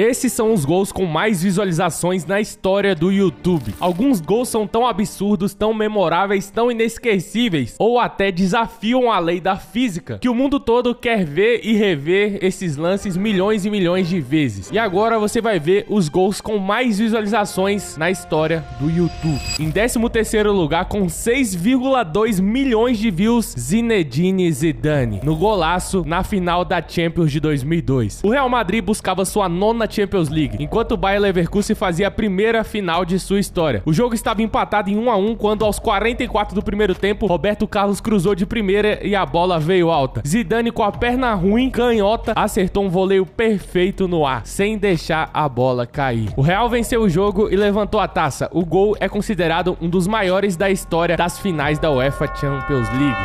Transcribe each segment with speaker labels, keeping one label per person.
Speaker 1: Esses são os gols com mais visualizações na história do YouTube. Alguns gols são tão absurdos, tão memoráveis, tão inesquecíveis, ou até desafiam a lei da física, que o mundo todo quer ver e rever esses lances milhões e milhões de vezes. E agora você vai ver os gols com mais visualizações na história do YouTube. Em 13º lugar, com 6,2 milhões de views, Zinedine Zidane, no golaço na final da Champions de 2002. O Real Madrid buscava sua nona Champions League, enquanto o Bayer Leverkusen fazia a primeira final de sua história. O jogo estava empatado em 1-1 quando, aos 44 do primeiro tempo, Roberto Carlos cruzou de primeira e a bola veio alta. Zidane, com a perna ruim, canhota, acertou um voleio perfeito no ar, sem deixar a bola cair. O Real venceu o jogo e levantou a taça. O gol é considerado um dos maiores da história das finais da UEFA Champions League.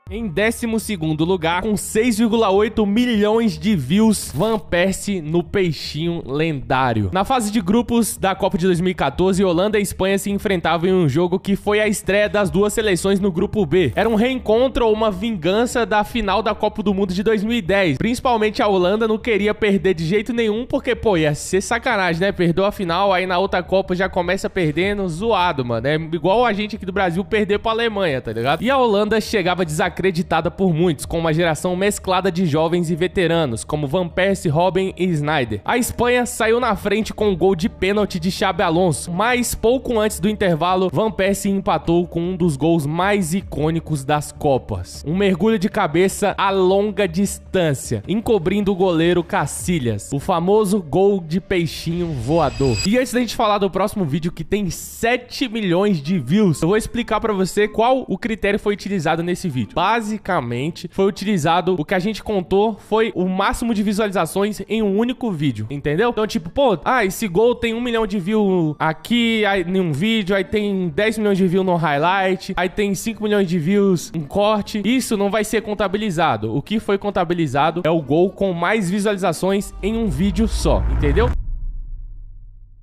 Speaker 1: Em 12º lugar, com 6,8 milhões de views, Van Persie no peixinho lendário. Na fase de grupos da Copa de 2014, Holanda e Espanha se enfrentavam em um jogo que foi a estreia das duas seleções no grupo B. Era um reencontro ou uma vingança da final da Copa do Mundo de 2010. Principalmente a Holanda não queria perder de jeito nenhum, porque, pô, ia ser sacanagem, né? Perdeu a final, aí na outra Copa já começa perdendo, zoado, mano. É igual a gente aqui do Brasil perder pra Alemanha, tá ligado? E a Holanda chegava desacreditada por muitos, com uma geração mesclada de jovens e veteranos, como Van Persie, Robben e Sneijder. A Espanha saiu na frente com um gol de pênalti de Xabi Alonso, mas pouco antes do intervalo, Van Persie empatou com um dos gols mais icônicos das Copas. Um mergulho de cabeça a longa distância, encobrindo o goleiro Casillas. O famoso gol de peixinho voador. E antes da gente falar do próximo vídeo, que tem 7 milhões de views, eu vou explicar pra você qual o critério foi utilizado nesse vídeo. Basicamente, foi utilizado, o que a gente contou foi o máximo de visualizações em um único vídeo, entendeu? Então, tipo, pô, esse gol tem 1 milhão de views aqui, aí, em um vídeo, aí tem 10 milhões de views no highlight, aí tem 5 milhões de views em corte. Isso não vai ser contabilizado. O que foi contabilizado é o gol com mais visualizações em um vídeo só, entendeu?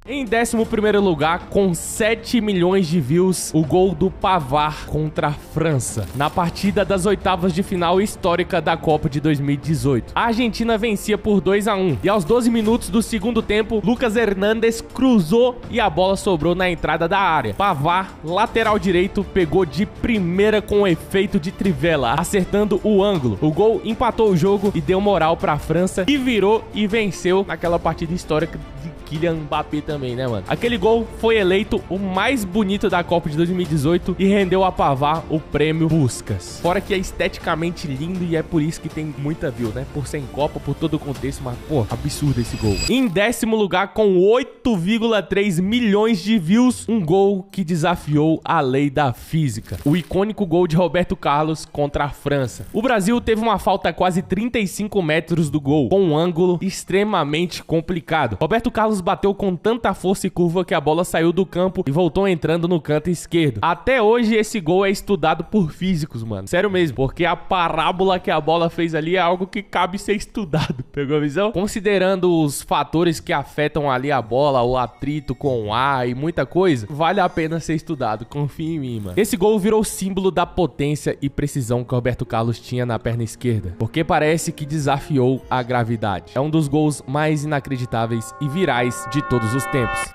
Speaker 1: Em 11º lugar, com 7 milhões de views, o gol do Pavard contra a França, na partida das oitavas de final histórica da Copa de 2018. A Argentina vencia por 2-1, e aos 12 minutos do segundo tempo, Lucas Hernandez cruzou e a bola sobrou na entrada da área. Pavard, lateral direito, pegou de primeira com efeito de trivela, acertando o ângulo. O gol empatou o jogo e deu moral pra França, e virou e venceu naquela partida histórica de Kylian Mbappé também, né, mano? Aquele gol foi eleito o mais bonito da Copa de 2018 e rendeu a Pavard o prêmio Puskás. Fora que é esteticamente lindo e é por isso que tem muita view, né? Por ser em Copa, por todo o contexto, mas, pô, absurdo esse gol. Em 10º lugar, com 8,3 milhões de views, um gol que desafiou a lei da física. O icônico gol de Roberto Carlos contra a França. O Brasil teve uma falta a quase 35 metros do gol, com um ângulo extremamente complicado. Roberto Carlos bateu com tanta força e curva que a bola saiu do campo e voltou entrando no canto esquerdo. Até hoje esse gol é estudado por físicos, mano. Sério mesmo, porque a parábola que a bola fez ali é algo que cabe ser estudado. Pegou a visão? Considerando os fatores que afetam ali a bola, o atrito com o ar e muita coisa, vale a pena ser estudado. Confia em mim, mano. Esse gol virou símbolo da potência e precisão que o Roberto Carlos tinha na perna esquerda, porque parece que desafiou a gravidade. É um dos gols mais inacreditáveis e virais de todos os tempos.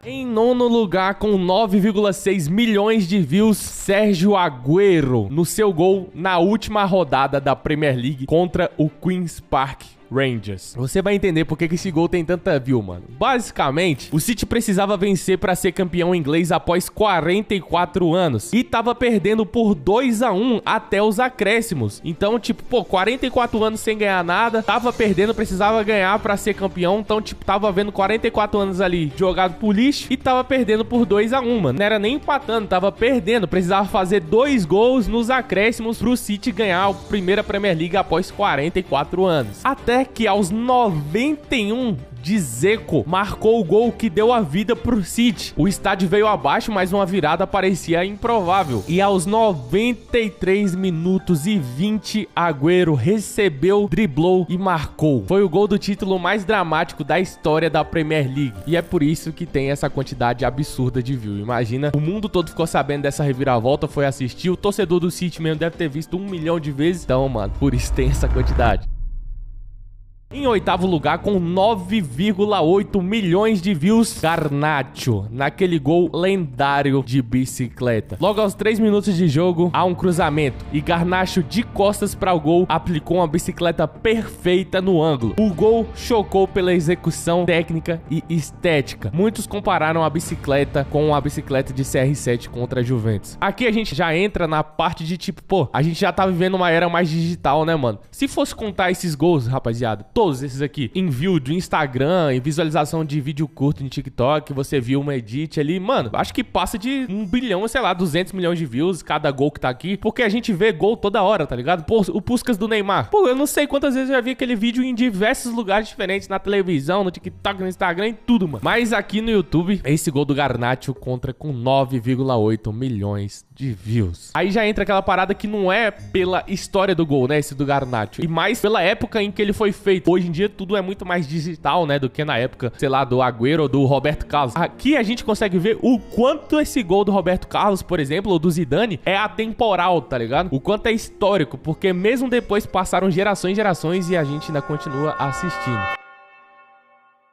Speaker 1: Em 9º lugar, com 9,6 milhões de views, Sérgio Agüero, no seu gol na última rodada da Premier League contra o Queen's Park Rangers. Você vai entender por que esse gol tem tanta view, mano. Basicamente, o City precisava vencer para ser campeão inglês após 44 anos e tava perdendo por 2-1 até os acréscimos. Então, tipo, pô, 44 anos sem ganhar nada, tava perdendo, precisava ganhar para ser campeão. Então, tipo, tava vendo 44 anos ali jogado pro lixo e tava perdendo por 2-1, mano. Não era nem empatando, tava perdendo. Precisava fazer 2 gols nos acréscimos pro City ganhar a primeira Premier League após 44 anos. Até que aos 91 de Dzeko marcou o gol que deu a vida pro City. O estádio veio abaixo, mas uma virada parecia improvável. E aos 93 minutos e 20, Agüero recebeu, driblou e marcou. Foi o gol do título mais dramático da história da Premier League. E é por isso que tem essa quantidade absurda de view. Imagina, o mundo todo ficou sabendo dessa reviravolta, foi assistir. O torcedor do City mesmo deve ter visto 1 milhão de vezes. Então, mano, por isso tem essa quantidade. Em oitavo lugar, com 9,8 milhões de views, Garnacho, naquele gol lendário de bicicleta. Logo aos 3 minutos de jogo, há um cruzamento e Garnacho, de costas para o gol, aplicou uma bicicleta perfeita no ângulo. O gol chocou pela execução técnica e estética. Muitos compararam a bicicleta com a bicicleta de CR7 contra a Juventus. Aqui a gente já entra na parte de tipo, pô, a gente já tá vivendo uma era mais digital, né, mano? Se fosse contar esses gols, rapaziada, todos esses aqui, em view do Instagram, em visualização de vídeo curto no TikTok, você viu uma edit ali, mano, acho que passa de 1 bilhão, sei lá, 200 milhões de views cada gol que tá aqui, porque a gente vê gol toda hora, tá ligado? Pô, o Puskás do Neymar. Pô, eu não sei quantas vezes eu já vi aquele vídeo em diversos lugares diferentes, na televisão, no TikTok, no Instagram, em tudo, mano. Mas aqui no YouTube, esse gol do Garnacho conta com 9,8 milhões de views. Aí já entra aquela parada que não é pela história do gol, né, esse do Garnacho, e mais pela época em que ele foi feito. Hoje em dia tudo é muito mais digital, né, do que na época, sei lá, do Agüero ou do Roberto Carlos. Aqui a gente consegue ver o quanto esse gol do Roberto Carlos, por exemplo, ou do Zidane, é atemporal, tá ligado? O quanto é histórico, porque mesmo depois passaram gerações e gerações e a gente ainda continua assistindo.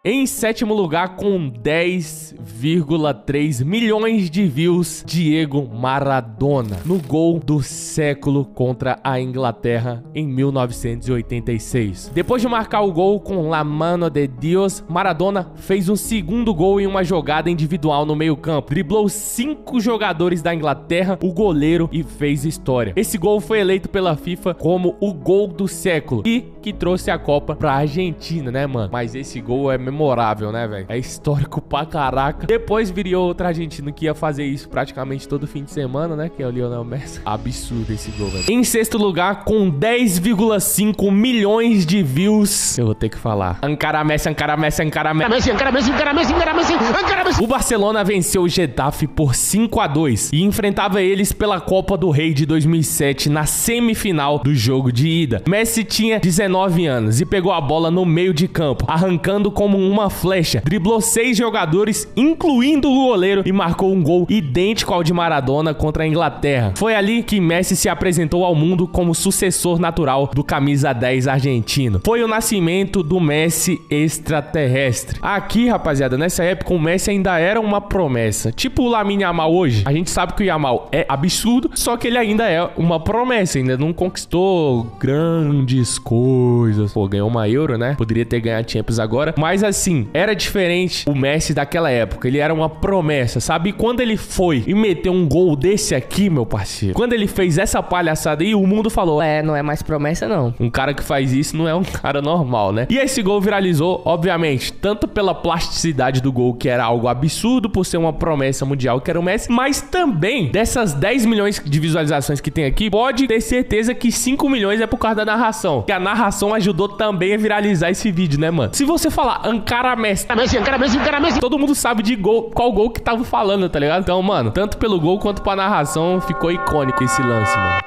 Speaker 1: Em sétimo lugar, com 10,3 milhões de views, Diego Maradona, no gol do século contra a Inglaterra em 1986. Depois de marcar o gol com La Mano de Dios, Maradona fez um segundo gol em uma jogada individual no meio-campo. Driblou 5 jogadores da Inglaterra, o goleiro, e fez história. Esse gol foi eleito pela FIFA como o gol do século e que trouxe a Copa pra Argentina, né, mano? Mas esse gol é memorável, né, velho? É histórico pra caraca. Depois viria outro argentino que ia fazer isso praticamente todo fim de semana, né? Que é o Lionel Messi. Absurdo esse gol, velho. Em sexto lugar, com 10,5 milhões de views, eu vou ter que falar. Ankara Messi, Ankara Messi, Ankara Messi, Ankara Messi, Ankara Messi, Ankara Messi, Ankara Messi. O Barcelona venceu o Getafe por 5-2 e enfrentava eles pela Copa do Rei de 2007 na semifinal do jogo de ida. Messi tinha 19 anos e pegou a bola no meio de campo, arrancando como uma flecha, driblou 6 jogadores, incluindo o goleiro, e marcou um gol idêntico ao de Maradona contra a Inglaterra. Foi ali que Messi se apresentou ao mundo como sucessor natural do camisa 10 argentino. Foi o nascimento do Messi extraterrestre. Aqui, rapaziada, nessa época o Messi ainda era uma promessa, tipo o Lamine Yamal hoje. A gente sabe que o Yamal é absurdo, só que ele ainda é uma promessa, ainda não conquistou grandes coisas. Pô, ganhou uma Euro, né? Poderia ter ganhado Champions agora, mas assim, era diferente o Messi daquela época. Ele era uma promessa, sabe? E quando ele foi e meteu um gol desse aqui, meu parceiro, quando ele fez essa palhaçada aí, o mundo falou: não é mais promessa, não. Um cara que faz isso não é um cara normal, né? E esse gol viralizou, obviamente, tanto pela plasticidade do gol, que era algo absurdo, por ser uma promessa mundial, que era o Messi, mas também dessas 10 milhões de visualizações que tem aqui, pode ter certeza que 5 milhões é por causa da narração. Que a narração ajudou também a viralizar esse vídeo, né, mano? Se você falar Ankara Messi, Ankara Messi, Ankara Messi, todo mundo sabe de gol, qual gol que tava falando, tá ligado? Então, mano, tanto pelo gol quanto pra narração, ficou icônico esse lance, mano.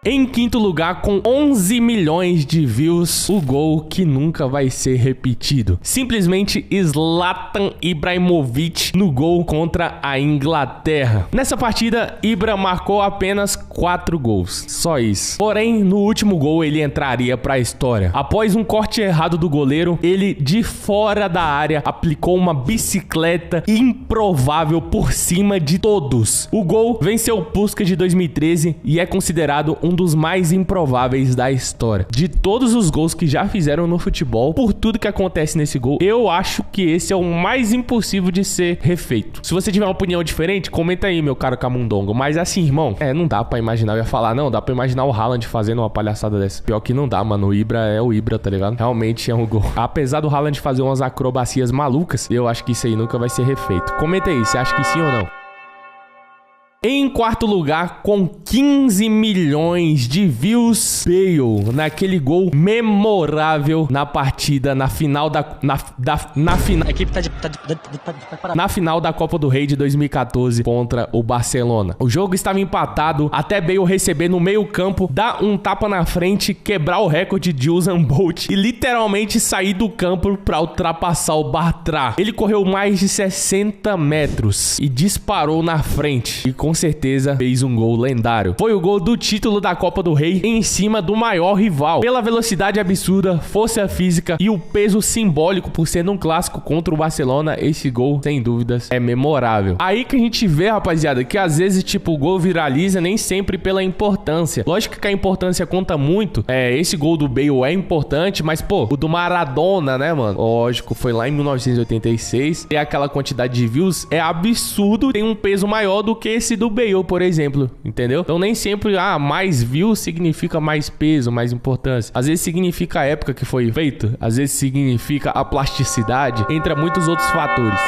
Speaker 1: Em quinto lugar, com 11 milhões de views, o gol que nunca vai ser repetido. Simplesmente Zlatan Ibrahimovic no gol contra a Inglaterra. Nessa partida, Ibra marcou apenas 4 gols. Só isso. Porém, no último gol ele entraria para a história. Após um corte errado do goleiro, ele, de fora da área, aplicou uma bicicleta improvável por cima de todos. O gol venceu o Puskás de 2013 e é considerado um dos mais improváveis da história. De todos os gols que já fizeram no futebol, por tudo que acontece nesse gol, eu acho que esse é o mais impossível de ser refeito. Se você tiver uma opinião diferente, comenta aí, meu caro Camundongo. Mas assim, irmão, não dá pra imaginar. Eu ia falar, não, dá pra imaginar o Haaland fazendo uma palhaçada dessa. Pior que não dá, mano. O Ibra é o Ibra, tá ligado? Realmente é um gol. Apesar do Haaland fazer umas acrobacias malucas, eu acho que isso aí nunca vai ser refeito. Comenta aí, você acha que sim ou não? Em quarto lugar, com 15 milhões de views, Bale, naquele gol memorável na partida, na final na final da Copa do Rei de 2014 contra o Barcelona. O jogo estava empatado até Bale receber no meio campo, dar um tapa na frente, quebrar o recorde de Usain Bolt e literalmente sair do campo para ultrapassar o Bartra. Ele correu mais de 60 metros e disparou na frente, e com com certeza fez um gol lendário. Foi o gol do título da Copa do Rei em cima do maior rival. Pela velocidade absurda, força física e o peso simbólico por ser um clássico contra o Barcelona, esse gol, sem dúvidas, é memorável. Aí que a gente vê, rapaziada, que às vezes, tipo, o gol viraliza nem sempre pela importância. Lógico que a importância conta muito. Esse gol do Bale é importante, mas, pô, o do Maradona, né, mano? Lógico, foi lá em 1986. E aquela quantidade de views é absurdo. Tem um peso maior do que esse do Bale, por exemplo. Entendeu? Então nem sempre, mais views significa mais peso, mais importância. Às vezes significa a época que foi feito. Às vezes significa a plasticidade, entre muitos outros fatores.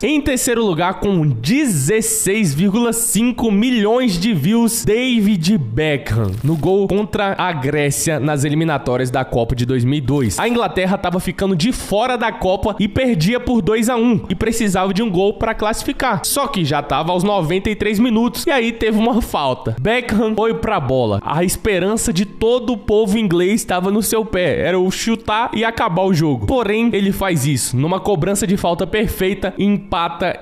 Speaker 1: Em terceiro lugar, com 16,5 milhões de views, David Beckham, no gol contra a Grécia nas eliminatórias da Copa de 2002. A Inglaterra estava ficando de fora da Copa e perdia por 2-1 e precisava de um gol para classificar. Só que já estava aos 93 minutos e aí teve uma falta. Beckham foi pra bola. A esperança de todo o povo inglês estava no seu pé. Era o chutar e acabar o jogo. Porém, ele faz isso numa cobrança de falta perfeita, empata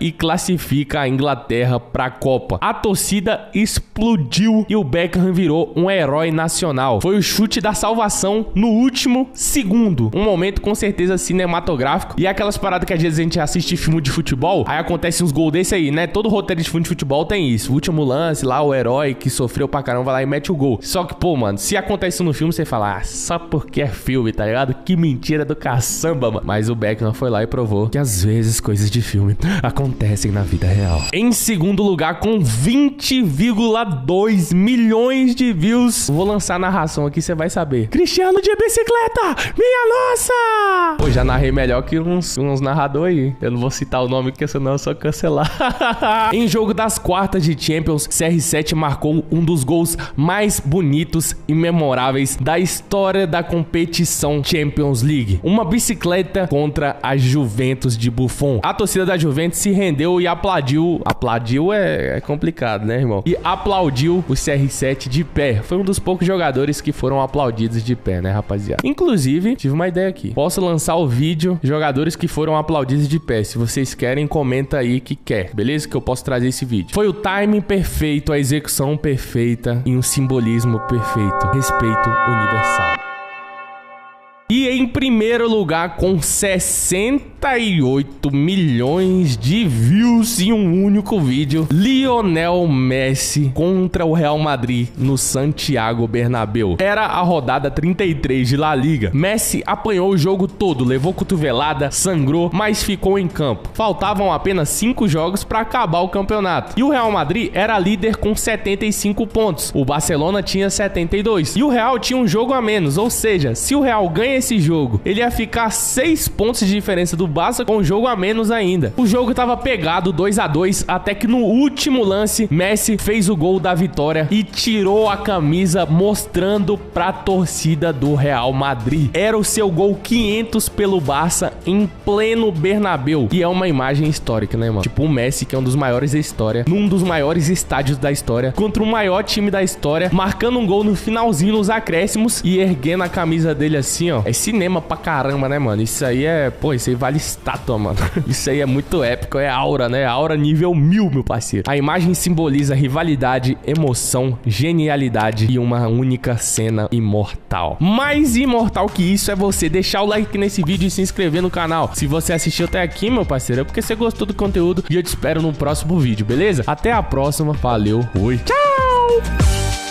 Speaker 1: e classifica a Inglaterra para a Copa. A torcida explodiu e o Beckham virou um herói nacional. Foi o chute da salvação no último segundo. Um momento com certeza cinematográfico. E aquelas paradas que às vezes a gente assiste filme de futebol, aí acontece uns gols desse aí, né? Todo roteiro de filme de futebol tem isso. O último lance lá, o herói que sofreu pra caramba vai lá e mete o gol. Só que, pô, mano, se acontece no filme, você fala, só porque é filme, tá ligado? Que mentira do caçamba, mano. Mas o Beckham foi lá e provou que às vezes coisas de filme acontecem na vida real. Em segundo lugar, com 20,2 milhões de views, vou lançar a narração aqui, você vai saber. Cristiano de bicicleta, minha nossa! Pô, já narrei melhor que uns narradores aí. Eu não vou citar o nome, porque senão eu só cancelar. Em jogo das quartas de Champions, CR7 marcou um dos gols mais bonitos e memoráveis da história da competição Champions League. Uma bicicleta contra a Juventus de Buffon. A torcida da Juventus se rendeu e aplaudiu. Aplaudiu é complicado, né, irmão? E aplaudiu o CR7 de pé. Foi um dos poucos jogadores que foram aplaudidos de pé, né, rapaziada? Inclusive, tive uma ideia aqui. Posso lançar o vídeo jogadores que foram aplaudidos de pé. Se vocês querem, comenta aí que quer, beleza? Que eu posso trazer esse vídeo. Foi o timing perfeito, a execução perfeita e um simbolismo perfeito. Respeito universal. E em primeiro lugar, com 68 milhões de views em um único vídeo, Lionel Messi contra o Real Madrid no Santiago Bernabéu. Era a rodada 33 de La Liga. Messi apanhou o jogo todo, levou cotovelada, sangrou, mas ficou em campo. Faltavam apenas 5 jogos para acabar o campeonato. E o Real Madrid era líder com 75 pontos. O Barcelona tinha 72. E o Real tinha um jogo a menos, ou seja, se o Real ganha esse jogo, ele ia ficar 6 pontos de diferença do Barça com um jogo a menos ainda. O jogo tava pegado 2-2 até que no último lance Messi fez o gol da vitória e tirou a camisa mostrando pra torcida do Real Madrid. Era o seu gol 500 pelo Barça em pleno Bernabéu. E é uma imagem histórica, né, mano? Tipo o Messi, que é um dos maiores da história, num dos maiores estádios da história, contra o maior time da história, marcando um gol no finalzinho nos acréscimos e erguendo a camisa dele assim, ó. É cinema pra caramba, né, mano? Isso aí é... Pô, isso aí vale estátua, mano. Isso aí é muito épico. É aura, né? Aura nível 1000, meu parceiro. A imagem simboliza rivalidade, emoção, genialidade e uma única cena imortal. Mais imortal que isso é você deixar o like nesse vídeo e se inscrever no canal. Se você assistiu até aqui, meu parceiro, é porque você gostou do conteúdo e eu te espero no próximo vídeo, beleza? Até a próxima. Valeu. Fui. Tchau!